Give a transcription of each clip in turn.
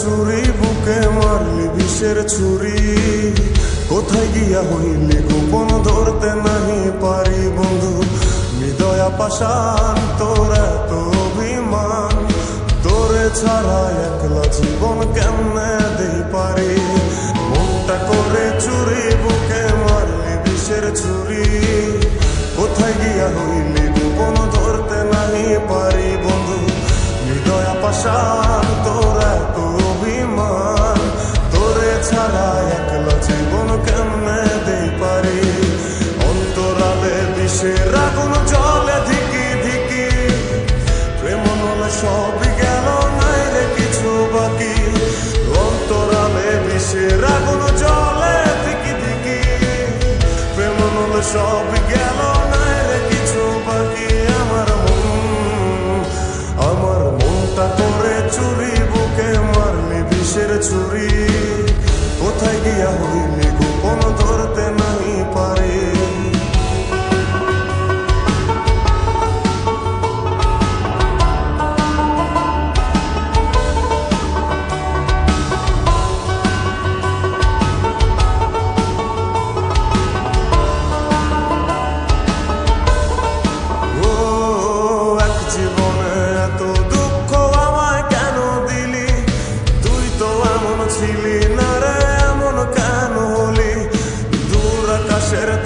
চুরি বুকে মারলি বিষের ছুরি কোথায় গিয়া হইলি গোপন ধরতে নাহি পারি বন্ধু হৃদয়া পাষাণ তোর এত অভিমান তোরে ছাড়া একলা জীবন কেমনে দেই পারি মনটা করে চুরি বুকে মারলি বিষের ছুরি কোথায় গিয়া হইলি গোপন ধরতে নাহি পারি বন্ধু হৃদয়া পাষাণ তোর এত অভিমান তোরে ছাড়া একলা জীবন কেমনে দেই পারি অন্তরালে বিষের আগুন জলে ধিকি ধিকি প্রেম নলে সবই গেল নাই রে কিছু বাকি অন্তরালে বিষের আগুন জলে ধিকি ধিকি প্রেম নলে সবই গেল নাই রে কিছু বাকি আমার মনটা করে চুরি বুকে মারলি বিষের ছুরি কোথায় গিয়া হইলি গোপন ধরতে নাই পারি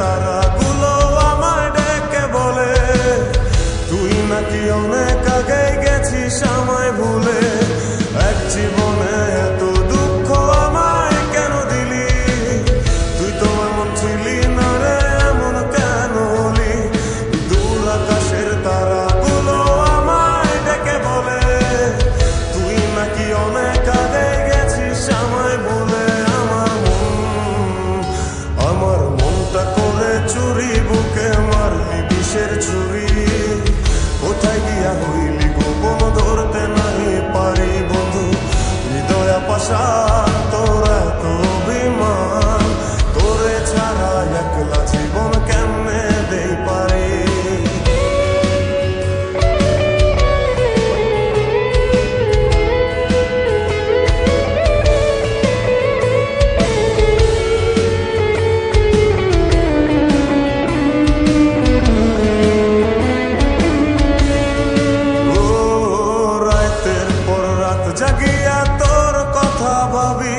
তারাগুলো আমায় ডেকে বলে তুই নাকি অনেক আগে গেছিস আমায় ভুলে এক জীবনে এত দুঃখ আমায় কেন দিলি তুই তো এমন ছিলি না রে এমন কেন হলি দূর আকাশের তারাগুলো আমায় ডেকে বলে তুই নাকি অনেক আগে গেছিস আমায় ভুলে আমার মনটা করে চুরি বুকে মারলি বিষের ছুরি কোথায় গিয়া হইলি গোপন ধরতে নাই পারি বন্ধু হৃদয়া পাষাণ তোর এত অভিমান তোরে ছাড়া একলা জীবন কেমনে দেই পারি জাগিয়া তোর কথা ভাবি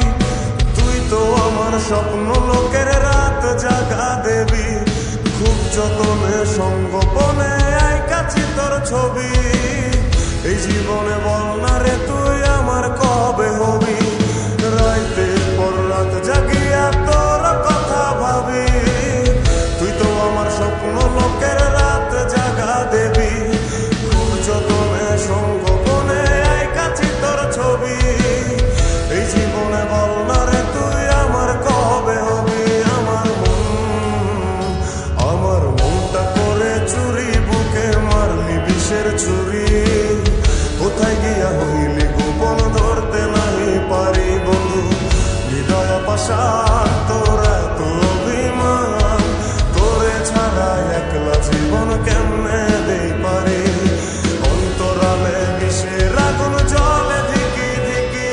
তুই তো আমার স্বপ্ন লোকের রাত জাগা দেবী খুব যতনে সঙ্গোপনে আইকাছি তোর ছবি এই জীবনে বল না রে তুই আমার কবে হবি রাতের পর রাত জাগিয়া তোর কথা ভাবি তুই তো আমার স্বপ্ন লোকের রাত জাগা দেবী খুব যতনে সঙ্গোপনে আইকাছি তোর ছবি এই জীবনে বল না রে তুই আমার কবে হবি আমার মনটা করে চুরি বুকে মারলি বিষের ছুরি কোথায় গিয়া হইলি গোপন ধরতে নাই পারি বন্ধু হৃদয়া পাষাণ তোর এত অভিমান তোরে ছাড়া একলা জীবন কেমনে দেই পারি অন্তরালে বিষের আগুন জলে ধিকি ধিকি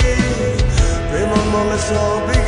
প্রেম মনে সবই